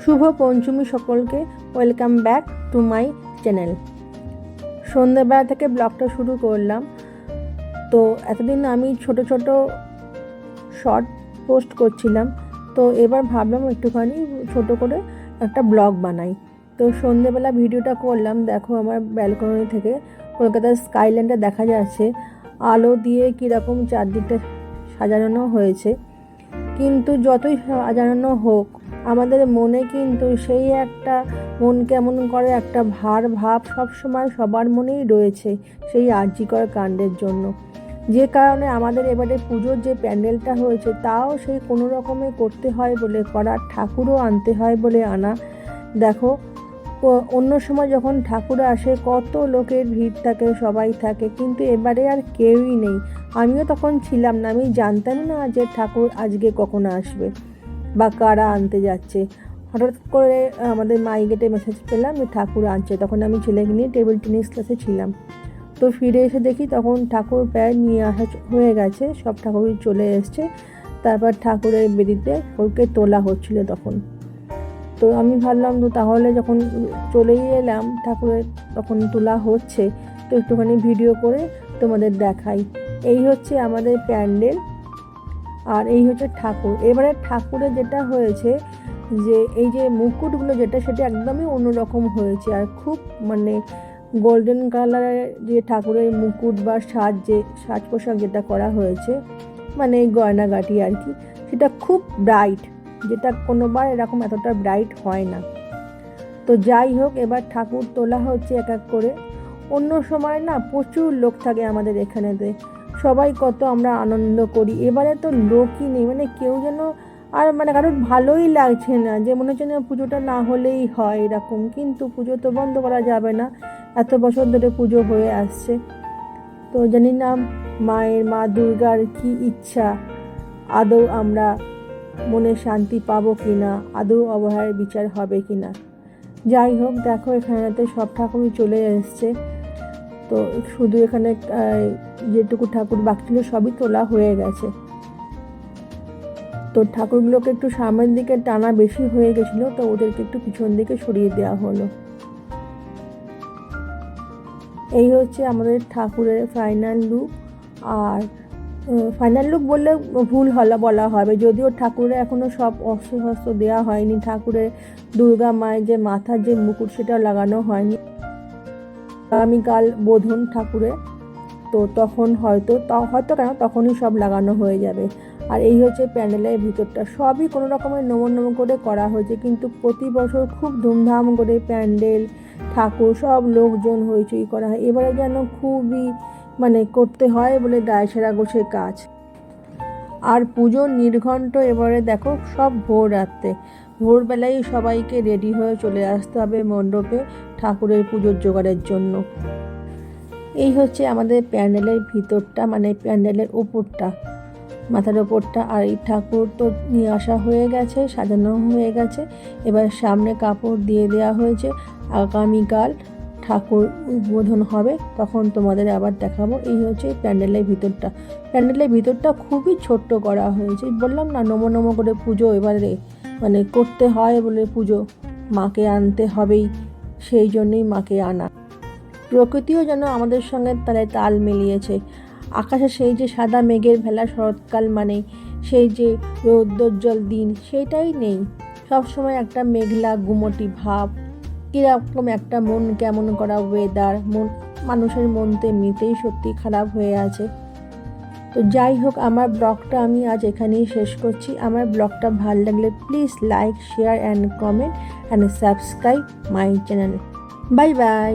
শুভ পঞ্চমী সকলকে, welcome back to my channel. সন্ধ্যেবেলা থেকে ব্লগটা শুরু করলাম। তো এতদিন আমি ছোট ছোট শর্ট পোস্ট করছিলাম, তো এবার ভাবলাম একটুখানি ছোট করে একটা ব্লগ বানাই। তো সন্ধ্যেবেলা ভিডিওটা করলাম। দেখো আমার ব্যালকনি থেকে কলকাতার স্কাইল্যান্ডটা দেখা যাচ্ছে, আলো দিয়ে কীরকম চারদিকটা সাজানো হয়েছে। কিন্তু যতই সাজানো হোক, আমাদের মনে কিন্তু সেই একটা মন কেমন করে একটা ভাব সবসময় সবার মনেই রয়েছে, সেই আরজিকর কাণ্ডের জন্য। যে কারণে আমাদের এবারে পুজোর যে প্যান্ডেলটা হয়েছে, তাও সেই কোনো রকমে করতে হয় বলে করা, ঠাকুরও আনতে হয় বলে আনা। দেখো, অন্য সময় যখন ঠাকুর আসে কত লোকের ভিড় থাকে, সবাই থাকে, কিন্তু এবারে আর কেউই নেই। আমিও তখন ছিলাম না, আমি জানতাম না যে ঠাকুর আজকে কখন আসবে বা কারা আনতে যাচ্ছে। হঠাৎ করে আমাদের মাইগেটে মেসেজ পেলাম যে ঠাকুর আনছে। তখন আমি ছেলেকে নিয়ে টেবিল টেনিস ক্লাসে ছিলাম। তো ফিরে এসে দেখি তখন ঠাকুর প্রায় নিয়ে আসা হয়ে গেছে, সব ঠাকুরই চলে এসছে। তারপর ঠাকুরের বেদিতে ওকে তোলা হচ্ছিল তখন। তো আমি ভাবলাম তো তাহলে যখন চলেই এলাম, ঠাকুরের তখন তোলা হচ্ছে, তো একটুখানি ভিডিও করে তোমাদের দেখাই। এই হচ্ছে আমাদের প্যান্ডেল, আর এই হচ্ছে ঠাকুর। এবারে ঠাকুরের যেটা হয়েছে যে এই যে মুকুটগুলো যেটা, সেটা একদমই অন্যরকম হয়েছে। আর খুব গোল্ডেন কালারের যে ঠাকুরের মুকুট বা সাজ পোশাক যেটা করা হয়েছে, এই গয়নাগাটি আর কি, সেটা খুব ব্রাইট, যেটা কোনোবার এরকম এতটা ব্রাইট হয় না। তো যাই হোক, এবার ঠাকুর তোলা হচ্ছে এক এক করে। অন্য সময় না প্রচুর লোক থাকে আমাদের এখানেতে, সবাই কত আমরা আনন্দ করি। এবারে তো লোকই নেই, কেউ যেন আর কারোর ভালোই লাগছে না, যে মনে হচ্ছে না পুজোটা না হলেই হয় এরকম। কিন্তু পুজো তো বন্ধ করা যাবে না, এত বছর ধরে পুজো হয়ে আসছে। তো জানি না মা দুর্গার কি ইচ্ছা, আদৌ আমরা মনে শান্তি পাবো কি না, আদৌ অবহেলার বিচার হবে কি না। যাই হোক, দেখো এখানেতে সব ঠাকুরই চলে এসছে। তো শুধু এখানে যেটুকু ঠাকুর বাকি ছিল সবই তোলা হয়ে গেছে। তো ঠাকুরগুলোকে একটু সামনের দিকে টানা বেশি হয়ে গেছিলো, তো ওদেরকে একটু পিছন দিকে সরিয়ে দেওয়া হলো। এই হচ্ছে আমাদের ঠাকুরের ফাইনাল লুক। আর ফাইনাল লুক বললে ভুল বলা হবে, যদিও ঠাকুরের এখনও সব অস্ত্র দেওয়া হয়নি। ঠাকুরের দুর্গা মায়ের যে মাথার যে মুকুট, সেটা লাগানো হয়নি। আগামীকাল বোধন ঠাকুরের, তো তখন হয়তো কেন তখনই সব লাগানো হয়ে যাবে। আর এই হচ্ছে প্যান্ডেলের ভিতরটা, সবই কোনো রকমের নমন করে করা হয়েছে। কিন্তু প্রতি বছর খুব ধুমধাম করে প্যান্ডেল, ঠাকুর, সব লোকজন হইচই করা হয়। এবারে যেন খুবই করতে হয় বলে দায় সেরা গোছের কাজ। আর পুজোর নির্ঘণ্ট এবারে দেখো, সব ভোরবেলায় সবাইকে রেডি হয়ে চলে আসতে হবে মণ্ডপে ঠাকুরের পুজোর জোগাড়ের জন্য। এই হচ্ছে আমাদের প্যান্ডেলের ভিতরটা, প্যান্ডেলের ওপরটা, মাথার ওপরটা। আর এই ঠাকুর তো নিয়ে আসা হয়ে গেছে, সাজানো হয়ে গেছে। এবার সামনে কাপড় দিয়ে দেওয়া হয়েছে। আগামীকাল ঠাকুর উদ্বোধন হবে, তখন তোমাদের আবার দেখাবো। এই হচ্ছে প্যান্ডেলের ভিতরটা। প্যান্ডেলের ভিতরটা খুবই ছোট্ট করা হয়েছে। বললাম না, নমো করে পুজো এবারে করতে হয় বলে পুজো, মাকে আনতে হবেই, সেই জন্যই মাকে আনা। প্রকৃতিও যেন আমাদের সঙ্গে তাল মিলিয়েছে। আকাশে সেই যে সাদা মেঘের ভেলা, শরৎকাল সেই যে রৌদ্রোজ্জ্বল দিন, সেইটাই নেই। সবসময় একটা মেঘলা গুমোটি ভাব, কীরকম একটা মন কেমন করা ওয়েদার, মানুষের মন তো এমনিতেই সত্যি খারাপ হয়ে আছে। তো যাই হোক, আমার ব্লগটা আমি আজ এখানেই শেষ করছি। আমার ব্লগটা ভালো লাগলে please like, share and comment and subscribe my channel. Bye bye.